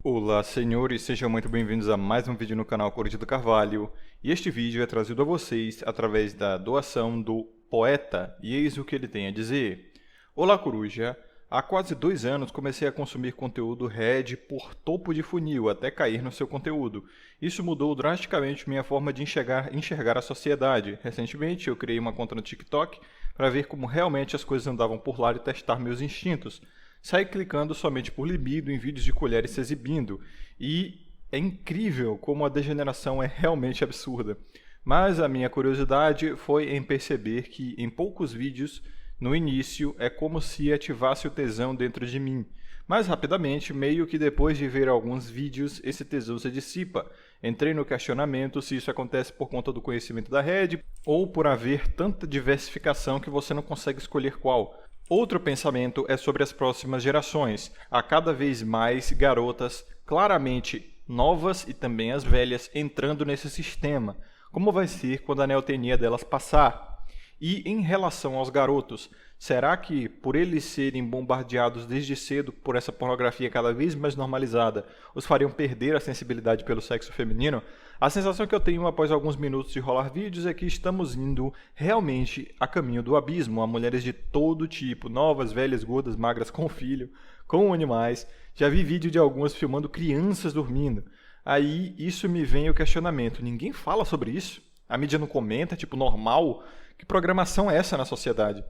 Olá, senhores, sejam muito bem-vindos a mais um vídeo no canal Corinthians do Carvalho. E este vídeo é trazido a vocês através da doação do Poeta, e eis o que ele tem a dizer. Olá, Coruja. Há quase 2 anos comecei a consumir conteúdo Red por topo de funil até cair no seu conteúdo. Isso mudou drasticamente minha forma de enxergar a sociedade. Recentemente eu criei uma conta no TikTok para ver como realmente as coisas andavam por lá e testar meus instintos. Saí clicando somente por libido em vídeos de colheres se exibindo, e é incrível como a degeneração é realmente absurda. Mas a minha curiosidade foi em perceber que em poucos vídeos, no início, é como se ativasse o tesão dentro de mim. Mas rapidamente, meio que depois de ver alguns vídeos, esse tesão se dissipa. Entrei no questionamento se isso acontece por conta do conhecimento da rede ou por haver tanta diversificação que você não consegue escolher qual. Outro pensamento é sobre as próximas gerações. Há cada vez mais garotas claramente novas e também as velhas entrando nesse sistema. Como vai ser quando a neotenia delas passar? E em relação aos garotos, será que por eles serem bombardeados desde cedo por essa pornografia cada vez mais normalizada, os fariam perder a sensibilidade pelo sexo feminino? A sensação que eu tenho após alguns minutos de rolar vídeos é que estamos indo realmente a caminho do abismo. Há mulheres de todo tipo, novas, velhas, gordas, magras, com filho, com animais. Já vi vídeo de algumas filmando crianças dormindo. Aí isso me vem o questionamento, ninguém fala sobre isso? A mídia não comenta, tipo, normal? Que programação é essa na sociedade?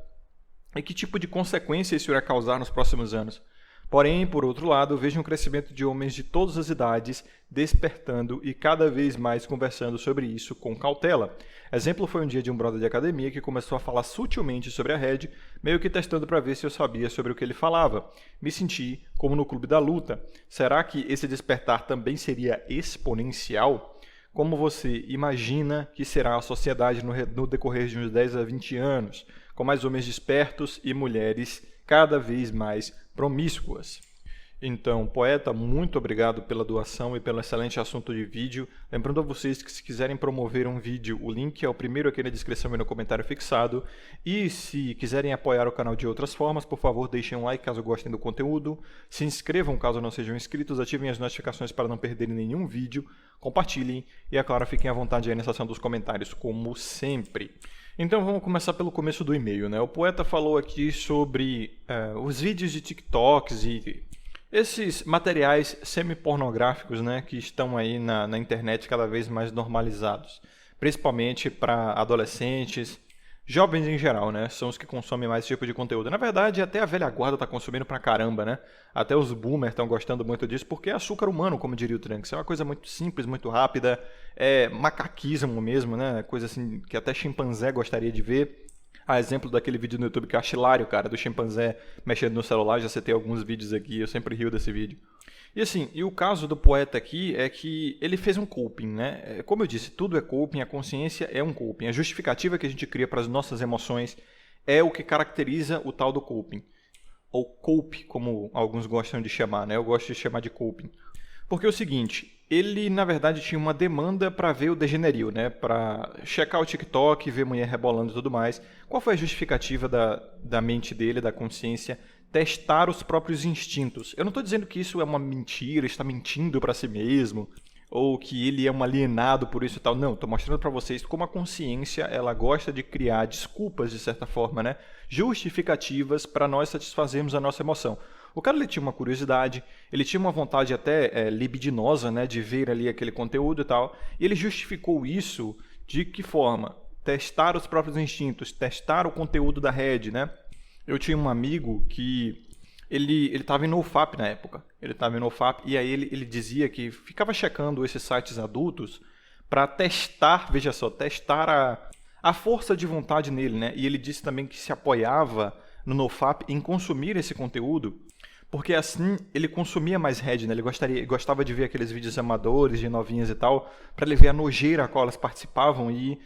E que tipo de consequência isso irá causar nos próximos anos? Porém, por outro lado, vejo um crescimento de homens de todas as idades despertando e cada vez mais conversando sobre isso com cautela. Exemplo foi um dia de um brother de academia que começou a falar sutilmente sobre a Red, meio que testando para ver se eu sabia sobre o que ele falava. Me senti como no clube da luta. Será que esse despertar também seria exponencial? Como você imagina que será a sociedade no decorrer de uns 10 a 20 anos, com mais homens despertos e mulheres cada vez mais promíscuas? Então, poeta, muito obrigado pela doação e pelo excelente assunto de vídeo. Lembrando a vocês que se quiserem promover um vídeo, o link é o primeiro aqui na descrição e no comentário fixado. E se quiserem apoiar o canal de outras formas, por favor, deixem um like caso gostem do conteúdo. Se inscrevam caso não sejam inscritos, ativem as notificações para não perderem nenhum vídeo. Compartilhem e, é claro, fiquem à vontade aí na seção dos comentários, como sempre. Então vamos começar pelo começo do e-mail, né? O poeta falou aqui sobre os vídeos de TikToks e esses materiais semi-pornográficos, né, que estão aí na internet cada vez mais normalizados, principalmente para adolescentes, jovens em geral, né, são os que consomem mais esse tipo de conteúdo. Na verdade, até a velha guarda está consumindo pra caramba, né? Até os boomers estão gostando muito disso, porque é açúcar humano, como diria o Trunks. É uma coisa muito simples, muito rápida, é macaquismo mesmo, né? Coisa assim que até chimpanzé gostaria de ver. A exemplo daquele vídeo no YouTube que eu acho hilário, cara, do chimpanzé mexendo no celular. Já citei alguns vídeos aqui, eu sempre rio desse vídeo. E assim, e o caso do poeta aqui é que ele fez um coping, né? Como eu disse, tudo é coping, a consciência é um coping. A justificativa que a gente cria para as nossas emoções é o que caracteriza o tal do coping. Ou cope, como alguns gostam de chamar, né? Eu gosto de chamar de coping. Porque é o seguinte, ele na verdade tinha uma demanda para ver o degenerio, né? Para checar o TikTok, ver mulher rebolando e tudo mais. Qual foi a justificativa da mente dele, da consciência? Testar os próprios instintos. Eu não estou dizendo que isso é uma mentira, está mentindo para si mesmo, ou que ele é um alienado por isso e tal. Não, estou mostrando para vocês como a consciência ela gosta de criar desculpas, de certa forma, né? Justificativas para nós satisfazermos a nossa emoção. O cara ele tinha uma curiosidade, ele tinha uma vontade até libidinosa, né, de ver ali aquele conteúdo e tal, e ele justificou isso de que forma? Testar os próprios instintos, testar o conteúdo da rede, né? Eu tinha um amigo que ele estava em NoFap na época, ele estava em NoFap e aí ele dizia que ficava checando esses sites adultos para testar, veja só, testar a força de vontade nele, né? E ele disse também que se apoiava no NoFap em consumir esse conteúdo, porque assim ele consumia mais Red, né? Ele gostava de ver aqueles vídeos amadores de novinhas e tal, para ele ver a nojeira a qual elas participavam e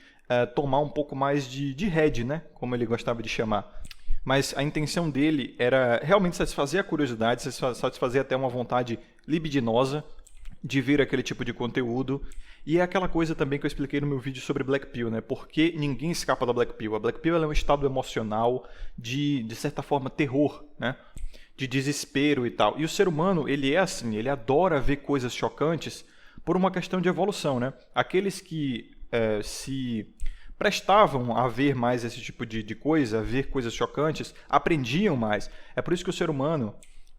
tomar um pouco mais de Red, né? Como ele gostava de chamar. Mas a intenção dele era realmente satisfazer a curiosidade, satisfazer até uma vontade libidinosa de ver aquele tipo de conteúdo. E é aquela coisa também que eu expliquei no meu vídeo sobre Black Pill, né? Porque ninguém escapa da Black Pill. A Black Pill é um estado emocional de certa forma, terror, né? de desespero e tal. E o ser humano, ele é assim, ele adora ver coisas chocantes por uma questão de evolução, né? Aqueles que se prestavam a ver mais esse tipo de coisa, a ver coisas chocantes, aprendiam mais. É por isso que o ser humano,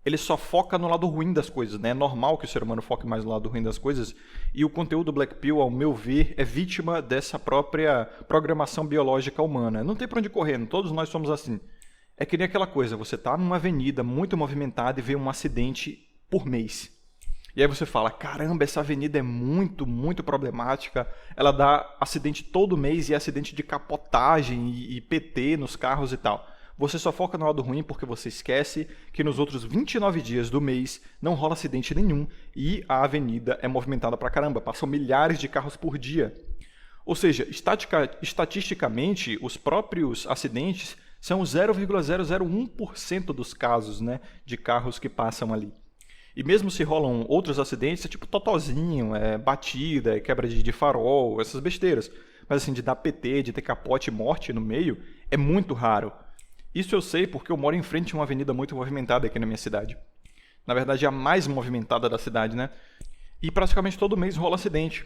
ele só foca no lado ruim das coisas, né? É normal que o ser humano foque mais no lado ruim das coisas, e o conteúdo do Black Pill, ao meu ver, é vítima dessa própria programação biológica humana. Não tem pra onde correr, todos nós somos assim. É que nem aquela coisa, você tá numa avenida muito movimentada e vê um acidente por mês. E aí você fala, caramba, essa avenida é muito, muito problemática, ela dá acidente todo mês e acidente de capotagem e PT nos carros e tal. Você só foca no lado ruim porque você esquece que nos outros 29 dias do mês não rola acidente nenhum e a avenida é movimentada pra caramba, passam milhares de carros por dia. Ou seja, estatisticamente, os próprios acidentes são 0,001% dos casos, né, de carros que passam ali. E mesmo se rolam outros acidentes, é tipo totozinho, batida, quebra de farol, essas besteiras. Mas assim, de dar PT, de ter capote e morte no meio, é muito raro. Isso eu sei porque eu moro em frente a uma avenida muito movimentada aqui na minha cidade. Na verdade, é a mais movimentada da cidade, né? E praticamente todo mês rola acidente.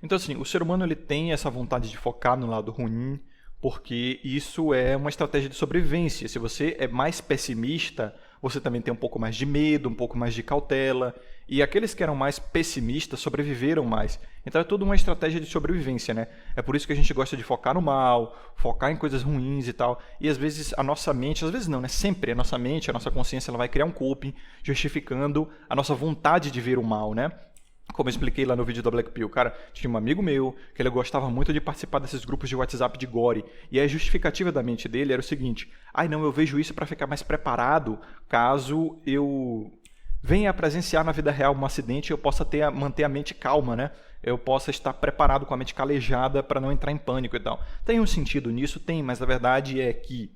Então assim, o ser humano ele tem essa vontade de focar no lado ruim, porque isso é uma estratégia de sobrevivência. Se você é mais pessimista, você também tem um pouco mais de medo, um pouco mais de cautela. E aqueles que eram mais pessimistas sobreviveram mais. Então é tudo uma estratégia de sobrevivência, né? É por isso que a gente gosta de focar no mal, focar em coisas ruins e tal. E às vezes a nossa mente, às vezes não, né? Sempre a nossa mente, a nossa consciência, ela vai criar um coping justificando a nossa vontade de ver o mal, né? Como eu expliquei lá no vídeo da Black Pill, cara, tinha um amigo meu que ele gostava muito de participar desses grupos de WhatsApp de gore. E a justificativa da mente dele era o seguinte: ai não, eu vejo isso para ficar mais preparado caso eu venha presenciar na vida real um acidente e eu possa manter a mente calma, né? Eu possa estar preparado com a mente calejada para não entrar em pânico e tal. Tem um sentido nisso? Tem, mas a verdade é que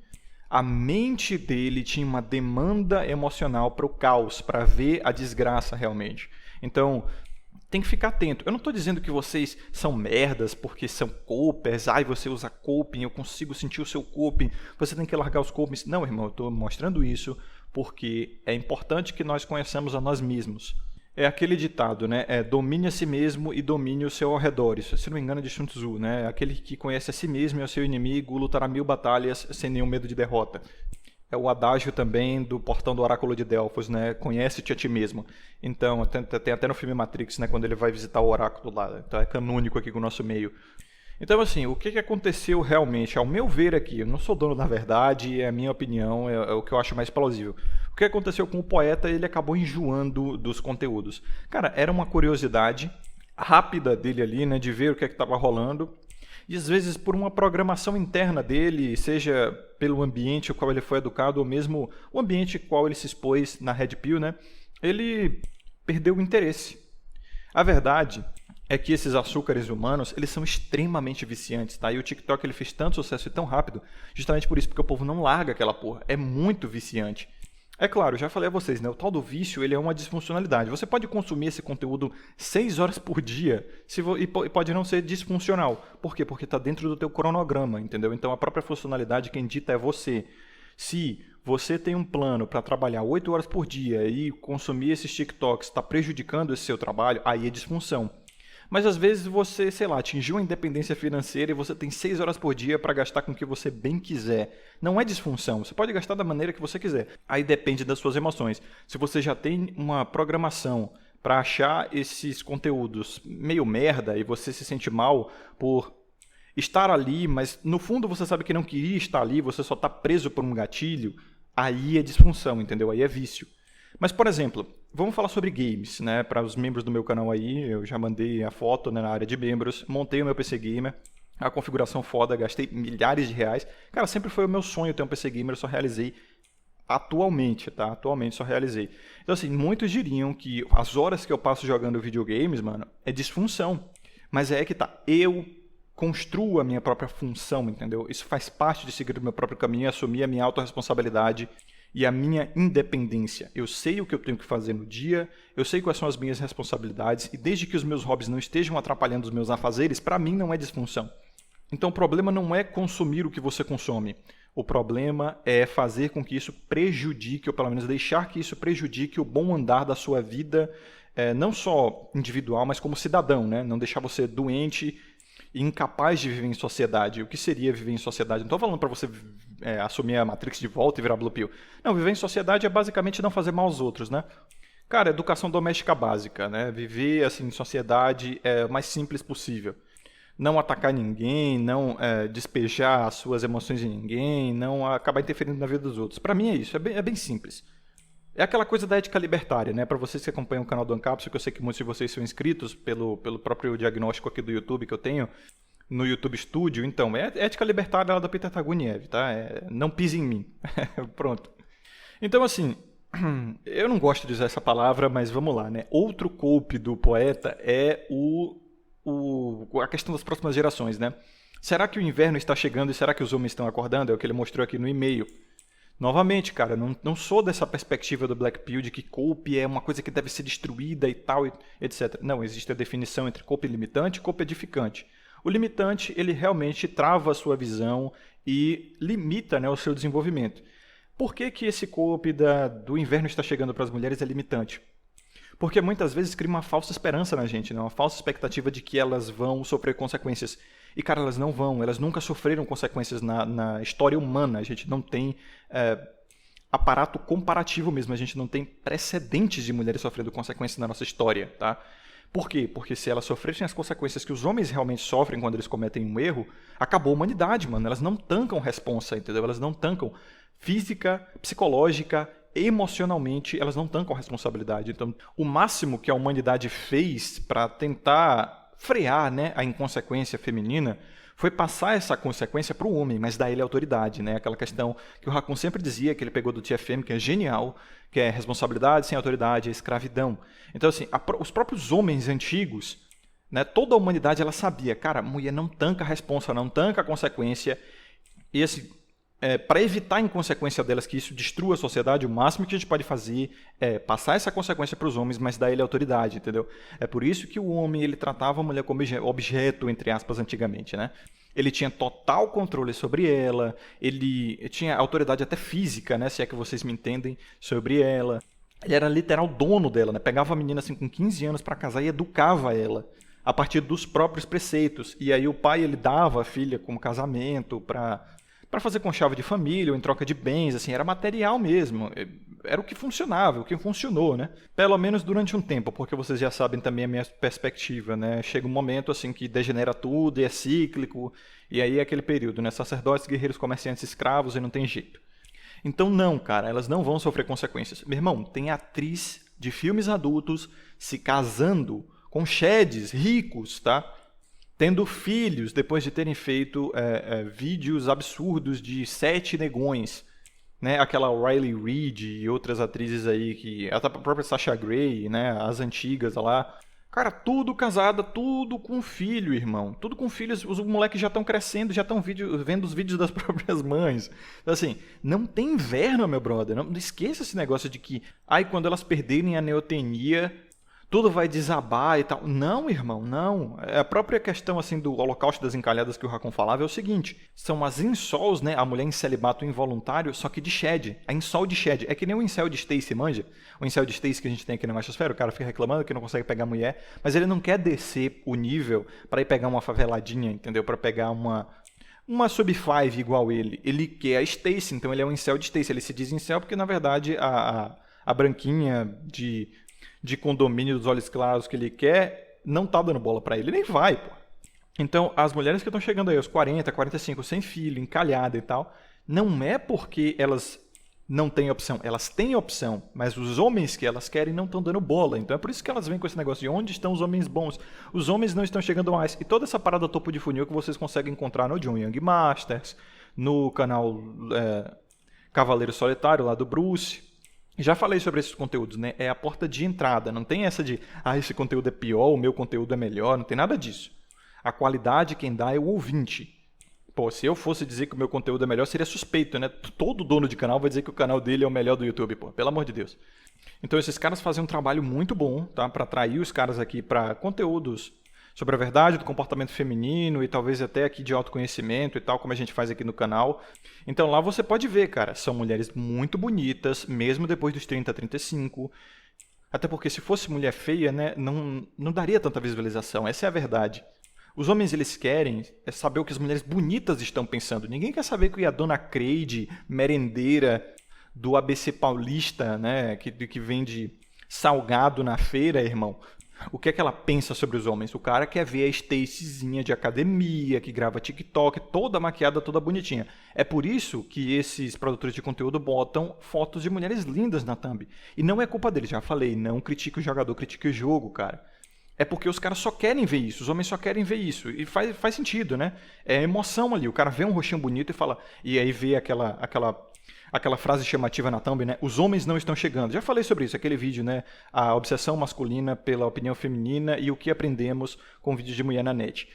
a mente dele tinha uma demanda emocional para o caos, para ver a desgraça realmente. Então, tem que ficar atento. Eu não estou dizendo que vocês são merdas porque são copers. Ai, você usa coping, eu consigo sentir o seu coping. Você tem que largar os copings. Não, irmão, eu estou mostrando isso porque é importante que nós conheçamos a nós mesmos. É aquele ditado, né? Domine a si mesmo e domine o seu ao redor. Isso, se não me engano, é de Sun Tzu, né? Aquele que conhece a si mesmo e o seu inimigo lutará 1000 batalhas sem nenhum medo de derrota. É o adágio também do portão do oráculo de Delfos, né? Conhece-te a ti mesmo. Então, tem até no filme Matrix, né? Quando ele vai visitar o oráculo lá. Então é canônico aqui com o nosso meio. Então, assim, o que aconteceu realmente? Ao meu ver aqui, eu não sou dono da verdade, é a minha opinião, é o que eu acho mais plausível. O que aconteceu com o poeta, ele acabou enjoando dos conteúdos. Cara, era uma curiosidade rápida dele ali, né? De ver o que estava rolando. E às vezes por uma programação interna dele, seja pelo ambiente ao qual ele foi educado, ou mesmo o ambiente ao qual ele se expôs na Red Pill, né? Ele perdeu o interesse. A verdade é que esses açúcares humanos, eles são extremamente viciantes, tá? E o TikTok ele fez tanto sucesso e tão rápido, justamente por isso, porque o povo não larga aquela porra. É muito viciante. É claro, já falei a vocês, né? O tal do vício ele é uma disfuncionalidade. Você pode consumir esse conteúdo 6 horas por dia e pode não ser disfuncional. Por quê? Porque está dentro do teu cronograma, entendeu? Então a própria funcionalidade quem dita é você. Se você tem um plano para trabalhar 8 horas por dia e consumir esses TikToks está prejudicando esse seu trabalho, aí é disfunção. Mas às vezes você, sei lá, atingiu a independência financeira e você tem 6 horas por dia para gastar com o que você bem quiser. Não é disfunção, você pode gastar da maneira que você quiser. Aí depende das suas emoções. Se você já tem uma programação para achar esses conteúdos meio merda e você se sente mal por estar ali, mas no fundo você sabe que não queria estar ali, você só está preso por um gatilho, aí é disfunção, entendeu? Aí é vício. Mas, por exemplo, vamos falar sobre games, né? Para os membros do meu canal aí, eu já mandei a foto, né, na área de membros, montei o meu PC Gamer, a configuração foda, gastei milhares de reais. Cara, sempre foi o meu sonho ter um PC Gamer, eu só realizei atualmente, tá? Atualmente só realizei. Então, assim, muitos diriam que as horas que eu passo jogando videogames, mano, é disfunção. Mas é que tá, eu construo a minha própria função, entendeu? Isso faz parte de seguir o meu próprio caminho, assumir a minha autorresponsabilidade e a minha independência. Eu sei o que eu tenho que fazer no dia, eu sei quais são as minhas responsabilidades e desde que os meus hobbies não estejam atrapalhando os meus afazeres, para mim não é disfunção. Então o problema não é consumir o que você consome. O problema é fazer com que isso prejudique, ou pelo menos deixar que isso prejudique o bom andar da sua vida, não só individual, mas como cidadão, né? Não deixar você doente e incapaz de viver em sociedade. O que seria viver em sociedade? Não estou falando para você assumir a Matrix de volta e virar Blue Pill. Não, viver em sociedade é basicamente não fazer mal aos outros, né? Cara, educação doméstica básica, né? Viver assim em sociedade é o mais simples possível. Não atacar ninguém, não despejar as suas emoções em ninguém, não acabar interferindo na vida dos outros. Para mim é isso, é bem simples. É aquela coisa da ética libertária, né? Para vocês que acompanham o canal do Ancapsul, que eu sei que muitos de vocês são inscritos pelo próprio diagnóstico aqui do YouTube que eu tenho, no YouTube Studio, então, é ética libertária lá do Peter Taguniev, tá? Não pise em mim. Pronto. Então, assim, eu não gosto de usar essa palavra, mas vamos lá, né? Outro cope do poeta é a questão das próximas gerações, né? Será que o inverno está chegando e será que os homens estão acordando? É o que ele mostrou aqui no e-mail. Novamente, cara, não sou dessa perspectiva do Black Pill de que cope é uma coisa que deve ser destruída e tal, etc. Não, existe a definição entre cope limitante e cope edificante. O limitante, ele realmente trava a sua visão e limita, né, o seu desenvolvimento. Por que esse cope do inverno está chegando para as mulheres é limitante? Porque muitas vezes cria uma falsa esperança na gente, né? Uma falsa expectativa de que elas vão sofrer consequências. E, cara, elas não vão. Elas nunca sofreram consequências na história humana. A gente não tem aparato comparativo mesmo. A gente não tem precedentes de mulheres sofrendo consequências na nossa história, tá? Por quê? Porque se elas sofressem as consequências que os homens realmente sofrem quando eles cometem um erro, acabou a humanidade, mano. Elas não tancam responsa, entendeu? Elas não tancam física, psicológica, emocionalmente, elas não tancam responsabilidade. Então, o máximo que a humanidade fez para tentar frear, né, a inconsequência feminina foi passar essa consequência para o homem, mas dar ele autoridade, né? Aquela questão que o Raccoon sempre dizia, que ele pegou do TFM, que é genial, que é responsabilidade sem autoridade, é escravidão. Então, assim, os próprios homens antigos, né, toda a humanidade ela sabia, cara, a mulher não tanca a responsa, não tanca a consequência, e assim, para evitar a inconsequência delas, que isso destrua a sociedade, o máximo que a gente pode fazer é passar essa consequência para os homens, mas dar ele autoridade, entendeu? É por isso que o homem ele tratava a mulher como objeto, entre aspas, antigamente, né? Ele tinha total controle sobre ela, ele tinha autoridade até física, né? Se é que vocês me entendem, sobre ela. Ele era literal dono dela, né? Pegava a menina assim com 15 anos para casar e educava ela a partir dos próprios preceitos. E aí o pai ele dava a filha como casamento para fazer com chave de família ou em troca de bens, assim, era material mesmo. Era o que funcionava, o que funcionou, né? Pelo menos durante um tempo, porque vocês já sabem também a minha perspectiva, né? Chega um momento assim que degenera tudo e é cíclico, e aí é aquele período, né? Sacerdotes, guerreiros, comerciantes, escravos e não tem jeito. Então não, cara, elas não vão sofrer consequências. Meu irmão, tem atriz de filmes adultos se casando com sheds ricos, tá? Tendo filhos depois de terem feito vídeos absurdos de 7 negões, né? Aquela Riley Reid e outras atrizes aí, a própria Sasha Grey, né? As antigas lá. Cara, tudo casada, tudo com filho, irmão. Tudo com filhos, os moleques já estão crescendo, já estão vendo os vídeos das próprias mães. Então, assim, não tem inverno, meu brother. Não esqueça esse negócio de que, quando elas perderem a neotenia, tudo vai desabar e tal. Não, irmão, não. A própria questão assim do holocausto das encalhadas que o Raccoon falava é o seguinte. São as insols, né? A mulher em celibato involuntário, só que de shed. A insol de shed. É que nem o incel de Stacy, manja? O incel de Stacy que a gente tem aqui na Machosfera. O cara fica reclamando que não consegue pegar mulher. Mas ele não quer descer o nível para ir pegar uma faveladinha, entendeu? Para pegar uma sub-5 igual ele. Ele quer a Stacy, então ele é um incel de Stacy. Ele se diz incel porque, na verdade, a branquinha de condomínio dos olhos claros que ele quer, não tá dando bola pra ele, nem vai, pô. Então, as mulheres que estão chegando aí aos 40, 45, sem filho, encalhada e tal, não é porque elas não têm opção, elas têm opção, mas os homens que elas querem não estão dando bola. Então é por isso que elas vêm com esse negócio de onde estão os homens bons. Os homens não estão chegando mais. E toda essa parada topo de funil que vocês conseguem encontrar no John Young Masters, no canal Cavaleiro Solitário, lá do Bruce. Já falei sobre esses conteúdos, né? É a porta de entrada. Não tem essa de, esse conteúdo é pior, o meu conteúdo é melhor. Não tem nada disso. A qualidade quem dá é o ouvinte. Pô, se eu fosse dizer que o meu conteúdo é melhor, seria suspeito, né? Todo dono de canal vai dizer que o canal dele é o melhor do YouTube, pô. Pelo amor de Deus. Então esses caras fazem um trabalho muito bom, tá? Para atrair os caras aqui para conteúdos sobre a verdade do comportamento feminino e talvez até aqui de autoconhecimento e tal, como a gente faz aqui no canal. Então lá você pode ver, cara, são mulheres muito bonitas, mesmo depois dos 30, 35. Até porque se fosse mulher feia, né, não daria tanta visualização, essa é a verdade. Os homens, eles querem saber o que as mulheres bonitas estão pensando. Ninguém quer saber o que a dona Creide, merendeira do ABC Paulista, né, que vende salgado na feira, irmão, o que é que ela pensa sobre os homens? O cara quer ver a Stacyzinha de academia, que grava TikTok, toda maquiada, toda bonitinha. É por isso que esses produtores de conteúdo botam fotos de mulheres lindas na thumb. E não é culpa deles, já falei, não critique o jogador, critique o jogo, cara. É porque os caras só querem ver isso, os homens só querem ver isso. E faz sentido, né? É emoção ali, o cara vê um rostinho bonito e fala... E aí vê aquela frase chamativa na thumb, né? Os homens não estão chegando. Já falei sobre isso, aquele vídeo, né? A obsessão masculina pela opinião feminina e o que aprendemos com vídeos de mulher na net.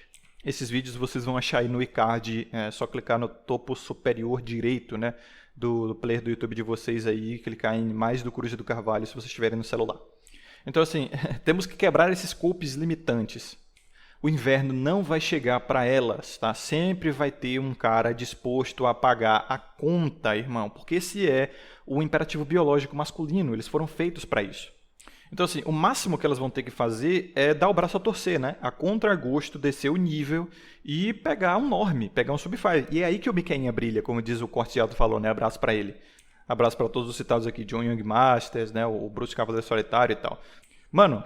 Esses vídeos vocês vão achar aí no iCard, só clicar no topo superior direito, né? Do player do YouTube de vocês aí, clicar em mais do Coruja do Carvalho se vocês estiverem no celular. Então, assim, temos que quebrar esses copos limitantes. O inverno não vai chegar para elas, tá? Sempre vai ter um cara disposto a pagar a conta, irmão, porque esse é o imperativo biológico masculino, eles foram feitos para isso. Então, assim, o máximo que elas vão ter que fazer é dar o braço a torcer, né? A contragosto, descer o nível e pegar um norme, pegar um sub-5. E é aí que o Miqueinha brilha, como diz o Corteado falou, né? Abraço para ele. Abraço para todos os citados aqui, John Young Masters, né? O Bruce Cavaleiro Solitário e tal. Mano,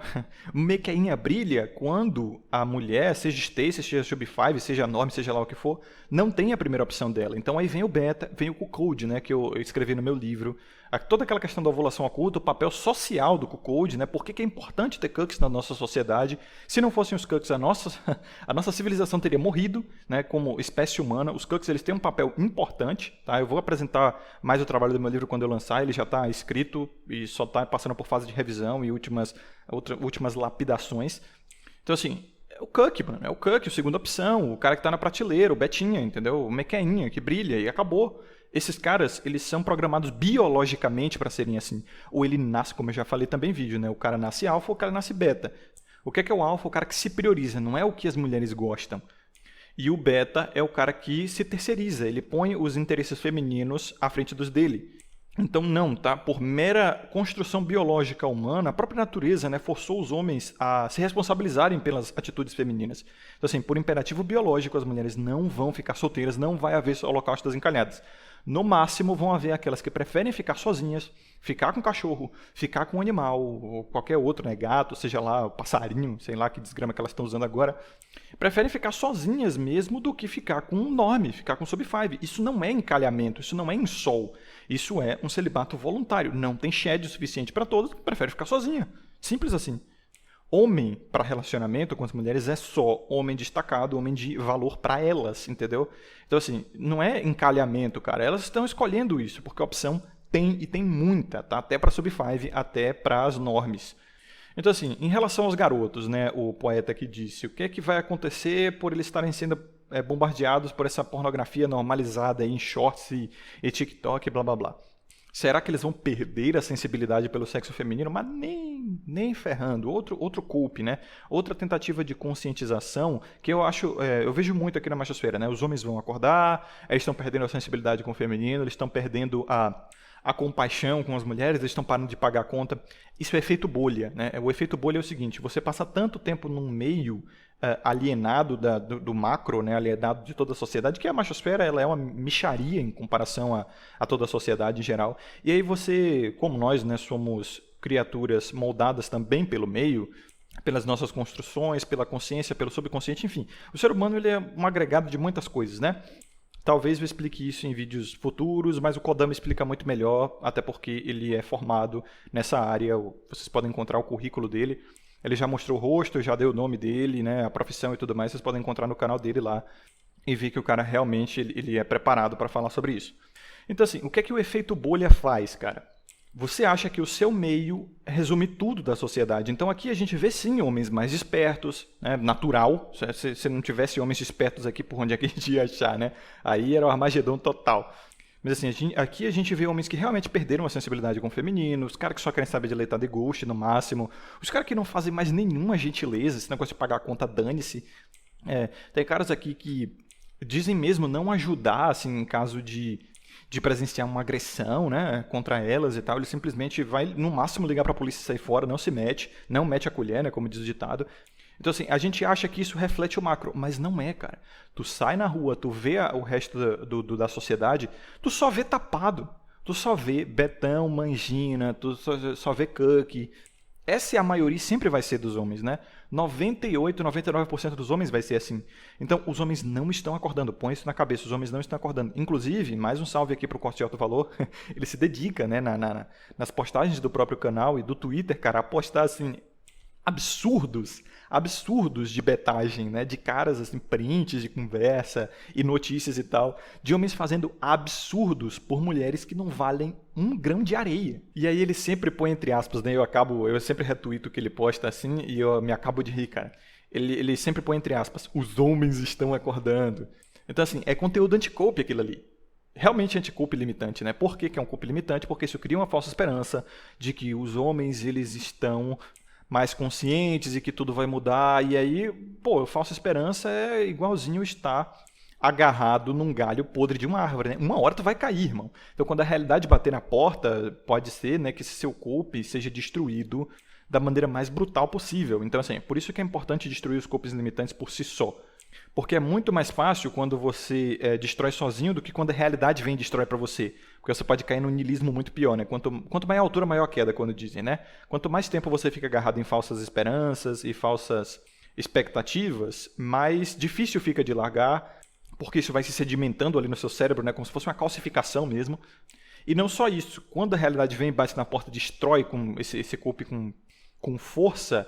o Miqueinha brilha quando a mulher, seja Stacy, seja Sub-5, seja Norm, seja lá o que for, não tem a primeira opção dela. Então aí vem o beta, vem o cuckold, né, que eu escrevi no meu livro. Toda aquela questão da ovulação oculta, o papel social do cuckold, né, por que é importante ter cucks na nossa sociedade. Se não fossem os cucks, a nossa civilização teria morrido, né, como espécie humana. Os cucks, eles têm um papel importante, tá? Eu vou apresentar mais o trabalho do meu livro quando eu lançar, ele já está escrito e só está passando por fase de revisão e últimas lapidações. Então, assim, é o cuck, mano. É o cuck, a segunda opção, o cara que tá na prateleira, o Betinha, entendeu? O Mequeinha, que brilha e acabou. Esses caras, eles são programados biologicamente para serem assim. Ou ele nasce, como eu já falei também em vídeo, né? O cara nasce alfa ou o cara nasce beta. O que é o alfa? O cara que se prioriza, não é o que as mulheres gostam. E o beta é o cara que se terceiriza, ele põe os interesses femininos à frente dos dele. Então não, tá? Por mera construção biológica humana, a própria natureza, né, forçou os homens a se responsabilizarem pelas atitudes femininas. Então assim, por imperativo biológico, as mulheres não vão ficar solteiras, não vai haver holocausto das encalhadas. No máximo, vão haver aquelas que preferem ficar sozinhas, ficar com cachorro, ficar com animal, ou qualquer outro, né, gato, seja lá, passarinho, sei lá que desgrama que elas estão usando agora. Preferem ficar sozinhas mesmo do que ficar com um norme, ficar com sub-5. Isso não é encalhamento, isso não é insol. Isso é um celibato voluntário. Não tem shed o suficiente para todos, prefere ficar sozinha. Simples assim. Homem para relacionamento com as mulheres é só homem destacado, homem de valor para elas, entendeu? Então, assim, não é encalhamento, cara. Elas estão escolhendo isso, porque a opção tem e tem muita, tá? Até para sub-5, até para as normes. Então, assim, em relação aos garotos, né? O poeta que disse, o que é que vai acontecer por eles estarem sendo bombardeados por essa pornografia normalizada aí em shorts e TikTok, blá, blá, blá. Será que eles vão perder a sensibilidade pelo sexo feminino? Mas nem ferrando. Outro culpe, né? Outra tentativa de conscientização que eu acho, eu vejo muito aqui na machosfera, né? Os homens vão acordar, eles estão perdendo a sensibilidade com o feminino, eles estão perdendo a compaixão com as mulheres, eles estão parando de pagar a conta. Isso é efeito bolha, né? O efeito bolha é o seguinte, você passa tanto tempo num meio alienado do macro, né? Alienado de toda a sociedade, que a machosfera ela é uma mixaria em comparação a toda a sociedade em geral. E aí você, como nós, né, somos criaturas moldadas também pelo meio, pelas nossas construções, pela consciência, pelo subconsciente, enfim. O ser humano ele é um agregado de muitas coisas, né? Talvez eu explique isso em vídeos futuros, mas o Kodama explica muito melhor, até porque ele é formado nessa área. Vocês podem encontrar o currículo dele. Ele já mostrou o rosto, já deu o nome dele, né, a profissão e tudo mais. Vocês podem encontrar no canal dele lá e ver que o cara realmente ele é preparado para falar sobre isso. Então, assim, o que é que o efeito bolha faz, cara? Você acha que o seu meio resume tudo da sociedade. Então aqui a gente vê sim homens mais espertos, né? Natural. Se não tivesse homens espertos aqui, por onde é que a gente ia achar, né? Aí era o Armagedon total. Mas assim, aqui a gente vê homens que realmente perderam a sensibilidade com o feminino, os caras que só querem saber de leitar de ghost no máximo, os caras que não fazem mais nenhuma gentileza, esse negócio de pagar a conta, dane-se. Tem caras aqui que dizem mesmo não ajudar, assim, em caso de presenciar uma agressão, né, contra elas e tal. Ele simplesmente vai, no máximo, ligar pra polícia e sair fora, não mete a colher, né, como diz o ditado. Então, assim, a gente acha que isso reflete o macro, mas não é, cara. Tu sai na rua, tu vê o resto da sociedade, tu só vê tapado. Tu só vê Betão, Mangina, tu só vê Cuck. Essa é a maioria, sempre vai ser dos homens, né? 98, 99% dos homens vai ser assim. Então, os homens não estão acordando. Põe isso na cabeça, os homens não estão acordando. Inclusive, mais um salve aqui pro Corte de Alto Valor, ele se dedica, né, nas postagens do próprio canal e do Twitter, cara, a postar, assim, absurdos de betagem, né? De caras, assim, prints de conversa e notícias e tal, de homens fazendo absurdos por mulheres que não valem um grão de areia. E aí ele sempre põe entre aspas, né? Eu sempre retuito o que ele posta assim e eu me acabo de rir, cara. Ele sempre põe entre aspas, os homens estão acordando. Então, assim, é conteúdo anti-cope aquilo ali. Realmente anti-cope limitante, né? Por que é um cope limitante? Porque isso cria uma falsa esperança de que os homens, eles estão mais conscientes e que tudo vai mudar. E aí, pô, falsa esperança é igualzinho estar agarrado num galho podre de uma árvore, né? Uma hora tu vai cair, irmão. Então, quando a realidade bater na porta, pode ser, né, que esse seu corpo seja destruído da maneira mais brutal possível. Então, assim, por isso que é importante destruir os corpos limitantes por si só. Porque é muito mais fácil quando você destrói sozinho do que quando a realidade vem e destrói pra você. Porque você pode cair num niilismo muito pior, né? Quanto maior a altura, maior a queda, quando dizem, né? Quanto mais tempo você fica agarrado em falsas esperanças e falsas expectativas, mais difícil fica de largar, porque isso vai se sedimentando ali no seu cérebro, né? Como se fosse uma calcificação mesmo. E não só isso, quando a realidade vem e bate na porta, destrói com esse corpo com força,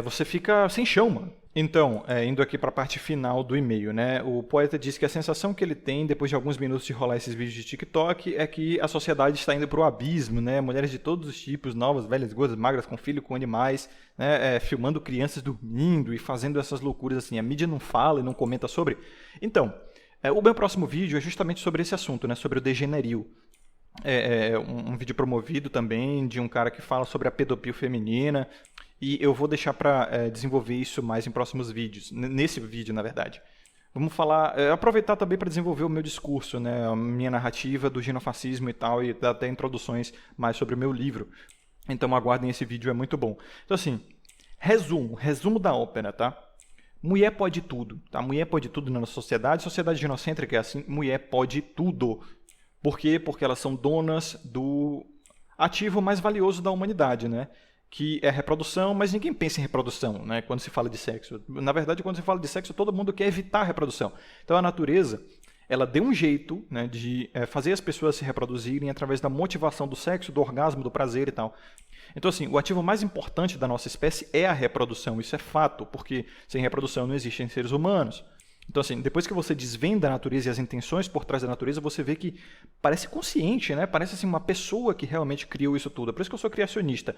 você fica sem chão, mano. Então, indo aqui para a parte final do e-mail, né? O poeta diz que a sensação que ele tem depois de alguns minutos de rolar esses vídeos de TikTok é que a sociedade está indo para o abismo, né? Mulheres de todos os tipos, novas, velhas, gordas, magras, com filho, com animais, né? Filmando crianças dormindo e fazendo essas loucuras assim. A mídia não fala e não comenta sobre. Então, o meu próximo vídeo é justamente sobre esse assunto, né? Sobre o degenerio. Um vídeo promovido também de um cara que fala sobre a pedofia feminina. E eu vou deixar para desenvolver isso mais em próximos vídeos, nesse vídeo, na verdade. Vamos falar, aproveitar também para desenvolver o meu discurso, né, a minha narrativa do genofascismo e tal, e dar até introduções mais sobre o meu livro. Então aguardem, esse vídeo, é muito bom. Então assim, resumo da ópera, tá? Mulher pode tudo, tá? Mulher pode tudo na sociedade genocêntrica é assim, mulher pode tudo. Por quê? Porque elas são donas do ativo mais valioso da humanidade, né? Que é a reprodução, mas ninguém pensa em reprodução, né, quando se fala de sexo. Na verdade, quando se fala de sexo, todo mundo quer evitar a reprodução. Então, a natureza, ela deu um jeito, né, de fazer as pessoas se reproduzirem através da motivação do sexo, do orgasmo, do prazer e tal. Então, assim, o ativo mais importante da nossa espécie é a reprodução. Isso é fato, porque sem reprodução não existem seres humanos. Então, assim, depois que você desvenda a natureza e as intenções por trás da natureza, você vê que parece consciente, né? Parece, assim, uma pessoa que realmente criou isso tudo. É por isso que eu sou criacionista.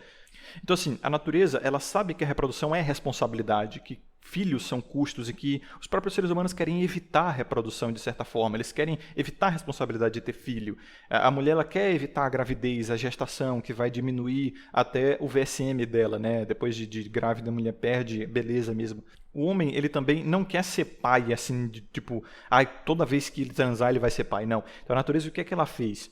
Então, assim, a natureza, ela sabe que a reprodução é responsabilidade, que filhos são custos e que os próprios seres humanos querem evitar a reprodução de certa forma. Eles querem evitar a responsabilidade de ter filho. A mulher, ela quer evitar a gravidez, a gestação, que vai diminuir até o VSM dela, né? Depois de grávida, a mulher perde beleza mesmo. O homem, ele também não quer ser pai, assim, de, tipo, toda vez que ele transar, ele vai ser pai. Não. Então, a natureza, o que é que ela fez?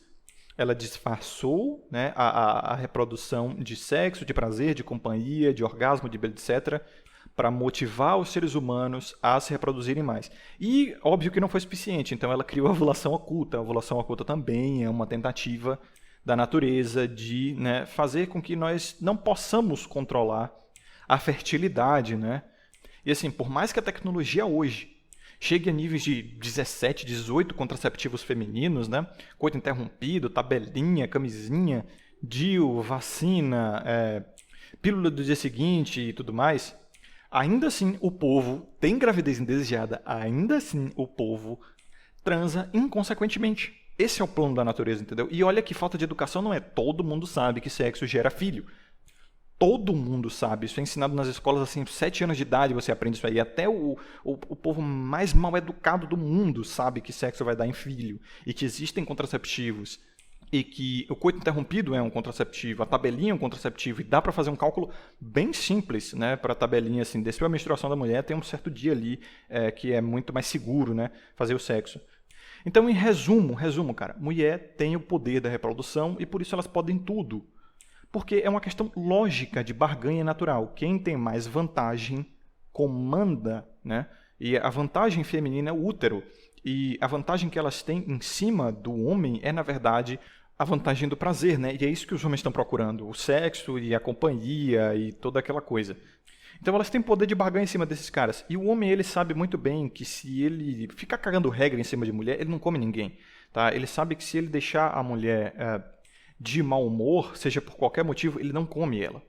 Ela disfarçou, né, a reprodução de sexo, de prazer, de companhia, de orgasmo, de etc., para motivar os seres humanos a se reproduzirem mais. E, óbvio que não foi suficiente, então ela criou a ovulação oculta. A ovulação oculta também é uma tentativa da natureza de, né, fazer com que nós não possamos controlar a fertilidade, né? E assim, por mais que a tecnologia hoje chegue a níveis de 17, 18 contraceptivos femininos, né? Coito interrompido, tabelinha, camisinha, DIU, vacina, pílula do dia seguinte e tudo mais, ainda assim o povo tem gravidez indesejada, ainda assim o povo transa inconsequentemente. Esse é o plano da natureza, entendeu? E olha que falta de educação não é. Todo mundo sabe que sexo gera filho. Todo mundo sabe, isso é ensinado nas escolas assim, 7 anos de idade você aprende isso aí. Até o povo mais mal educado do mundo sabe que sexo vai dar em filho e que existem contraceptivos e que o coito interrompido é um contraceptivo, a tabelinha é um contraceptivo e dá para fazer um cálculo bem simples, né, para a tabelinha assim, desde a menstruação da mulher tem um certo dia ali que é muito mais seguro, né, fazer o sexo. Então, em resumo, cara, mulher tem o poder da reprodução e por isso elas podem tudo. Porque é uma questão lógica de barganha natural. Quem tem mais vantagem comanda, né? E a vantagem feminina é o útero. E a vantagem que elas têm em cima do homem é, na verdade, a vantagem do prazer, né? E é isso que os homens estão procurando. O sexo e a companhia e toda aquela coisa. Então elas têm poder de barganha em cima desses caras. E o homem, ele sabe muito bem que se ele ficar cagando regra em cima de mulher, ele não come ninguém. Tá? Ele sabe que se ele deixar a mulher de mau humor, seja por qualquer motivo, ele não come ela.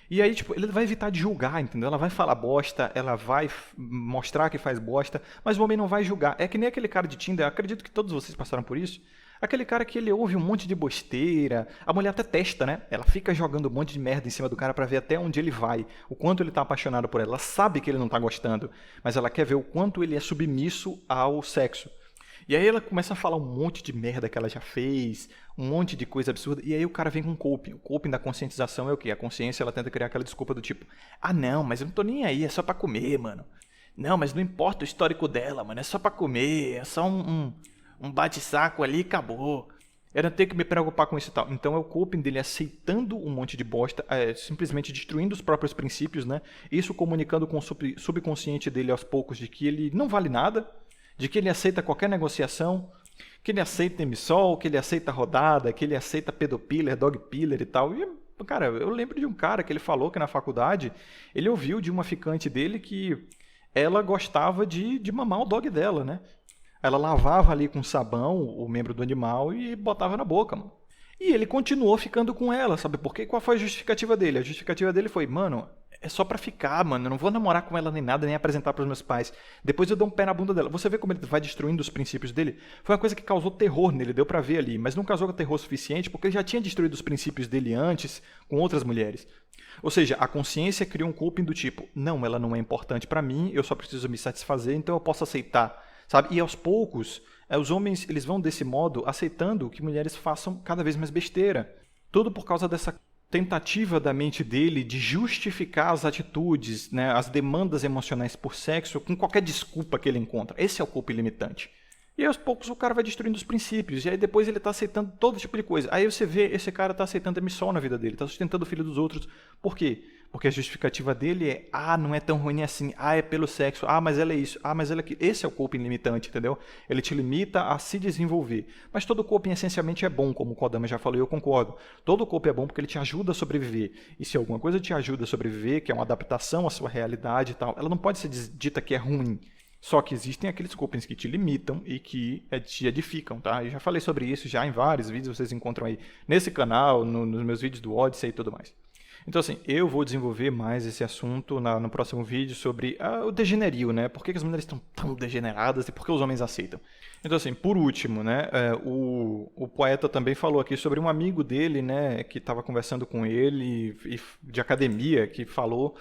E aí, tipo, ele vai evitar de julgar, entendeu? Ela vai falar bosta, ela vai mostrar que faz bosta, mas o homem não vai julgar. É que nem aquele cara de Tinder, acredito que todos vocês passaram por isso. Aquele cara que ele ouve um monte de bosteira, a mulher até testa, né? Ela fica jogando um monte de merda em cima do cara pra ver até onde ele vai, o quanto ele tá apaixonado por ela. Ela sabe que ele não tá gostando, mas ela quer ver o quanto ele é submisso ao sexo. E aí ela começa a falar um monte de merda que ela já fez, um monte de coisa absurda, e aí o cara vem com coping. O coping da conscientização é o quê? A consciência, ela tenta criar aquela desculpa do tipo, ah não, mas eu não tô nem aí, é só pra comer, mano. Não, mas não importa o histórico dela, mano, é só pra comer, é só um bate-saco ali e acabou. Eu não tenho que me preocupar com isso e tal. Então é o coping dele aceitando um monte de bosta, simplesmente destruindo os próprios princípios, né? Isso comunicando com o subconsciente dele aos poucos de que ele não vale nada, de que ele aceita qualquer negociação, que ele aceita emissol, que ele aceita rodada, que ele aceita pedopiller, dogpiller e tal. E, cara, eu lembro de um cara que ele falou que na faculdade ele ouviu de uma ficante dele que ela gostava de mamar o dog dela, né? Ela lavava ali com sabão o membro do animal e botava na boca, mano. E ele continuou ficando com ela, sabe por quê? Qual foi a justificativa dele? A justificativa dele foi, mano, é só pra ficar, mano. Eu não vou namorar com ela nem nada, nem apresentar pros meus pais. Depois eu dou um pé na bunda dela. Você vê como ele vai destruindo os princípios dele? Foi uma coisa que causou terror nele, deu pra ver ali. Mas não causou terror suficiente porque ele já tinha destruído os princípios dele antes com outras mulheres. Ou seja, a consciência criou um coping do tipo, não, ela não é importante pra mim, eu só preciso me satisfazer, então eu posso aceitar. Sabe? E aos poucos, os homens eles vão desse modo aceitando que mulheres façam cada vez mais besteira. Tudo por causa dessa tentativa da mente dele de justificar as atitudes, né, as demandas emocionais por sexo com qualquer desculpa que ele encontra. Esse é o coping limitante. E aos poucos o cara vai destruindo os princípios, e aí depois ele está aceitando todo tipo de coisa. Aí você vê, esse cara está aceitando a missão na vida dele, está sustentando o filho dos outros. Por quê? Porque a justificativa dele é, não é tão ruim assim, é pelo sexo, mas ela é isso, mas ela é aquilo. Esse é o coping limitante, entendeu? Ele te limita a se desenvolver. Mas todo coping essencialmente é bom, como o Kodama já falou e eu concordo. Todo coping é bom porque ele te ajuda a sobreviver. E se alguma coisa te ajuda a sobreviver, que é uma adaptação à sua realidade e tal, ela não pode ser dita que é ruim. Só que existem aqueles copings que te limitam e que te edificam, tá? Eu já falei sobre isso já em vários vídeos, vocês encontram aí nesse canal, nos meus vídeos do Odyssey e tudo mais. Então, assim, eu vou desenvolver mais esse assunto no próximo vídeo sobre o degenerio, né? Por que as mulheres estão tão degeneradas e por que os homens aceitam? Então, assim, por último, né? O poeta também falou aqui sobre um amigo dele, né? Que estava conversando com ele, de academia, que falou...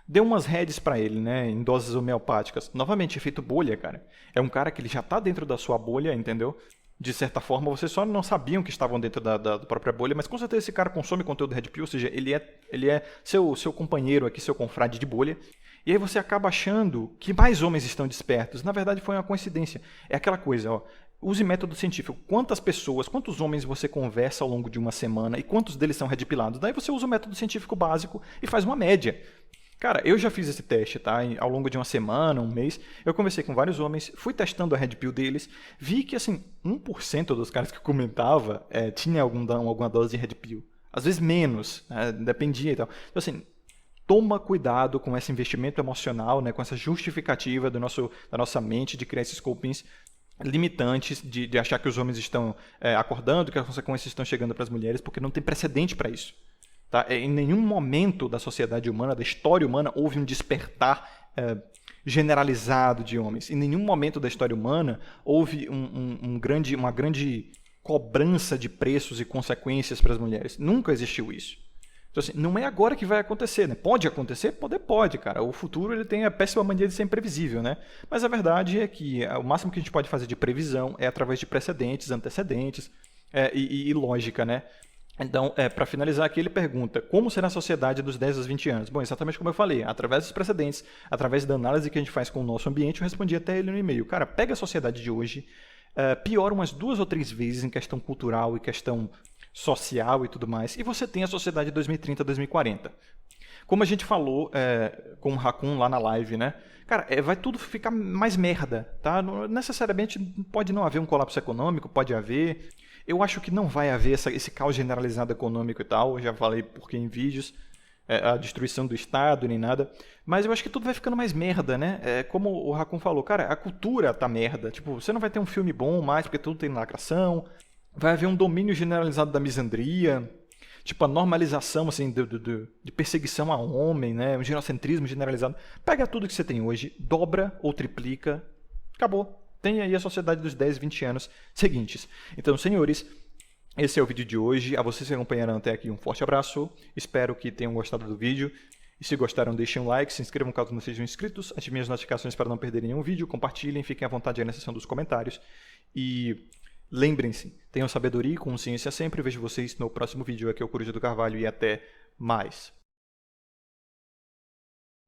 Deu umas redes pra ele, né, em doses homeopáticas. Novamente, efeito bolha, cara. É um cara que ele já tá dentro da sua bolha, entendeu? De certa forma, vocês só não sabiam que estavam dentro da própria bolha, mas com certeza esse cara consome conteúdo Red Pill, ou seja, ele é seu companheiro aqui, seu confrade de bolha. E aí você acaba achando que mais homens estão despertos. Na verdade, foi uma coincidência. É aquela coisa, ó. Use método científico. Quantos homens você conversa ao longo de uma semana e quantos deles são redpilados? Daí você usa o método científico básico e faz uma média. Cara, eu já fiz esse teste, tá? Ao longo de uma semana, um mês, eu conversei com vários homens, fui testando a Red Pill deles, vi que, assim, 1% dos caras que eu comentava tinha alguma dose de Red Pill. Às vezes menos, né? Dependia e tal. Então, assim, toma cuidado com esse investimento emocional, né? Com essa justificativa da nossa mente de criar esses copings limitantes, de achar que os homens estão acordando, que as consequências estão chegando para as mulheres, porque não tem precedente para isso. Tá? Em nenhum momento da sociedade humana, da história humana, houve um despertar generalizado de homens. Em nenhum momento da história humana houve uma grande cobrança de preços e consequências para as mulheres. Nunca existiu isso. Então, assim, não é agora que vai acontecer, né? Pode acontecer? Pode, cara. O futuro ele tem a péssima mania de ser imprevisível, né? Mas a verdade é que o máximo que a gente pode fazer de previsão é através de precedentes, antecedentes e lógica, né? Então, para finalizar aqui, ele pergunta, como será a sociedade dos 10 aos 20 anos? Bom, exatamente como eu falei, através dos precedentes, através da análise que a gente faz com o nosso ambiente, eu respondi até ele no e-mail. Cara, pega a sociedade de hoje, piora umas 2 ou 3 vezes em questão cultural e questão social e tudo mais, e você tem a sociedade de 2030, 2040. Como a gente falou com o Raccoon lá na live, né? Cara, vai tudo ficar mais merda, tá? Não, necessariamente pode não haver um colapso econômico, pode haver. Eu acho que não vai haver esse caos generalizado econômico e tal, eu já falei porque em vídeos, a destruição do Estado nem nada, mas eu acho que tudo vai ficando mais merda, né? Como o Raccoon falou, cara, a cultura tá merda, tipo, você não vai ter um filme bom mais porque tudo tem lacração, vai haver um domínio generalizado da misandria, tipo, a normalização assim, de perseguição a homem, né? Um genocentrismo generalizado. Pega tudo que você tem hoje, dobra ou triplica, acabou. Tem aí a sociedade dos 10, 20 anos seguintes. Então, senhores, esse é o vídeo de hoje. A vocês que acompanharam até aqui, um forte abraço. Espero que tenham gostado do vídeo. E se gostaram, deixem um like, se inscrevam caso não sejam inscritos, ativem as notificações para não perderem nenhum vídeo, compartilhem, fiquem à vontade aí na seção dos comentários. E lembrem-se, tenham sabedoria e consciência sempre. Vejo vocês no próximo vídeo. Aqui é o Coruja do Carvalho e até mais.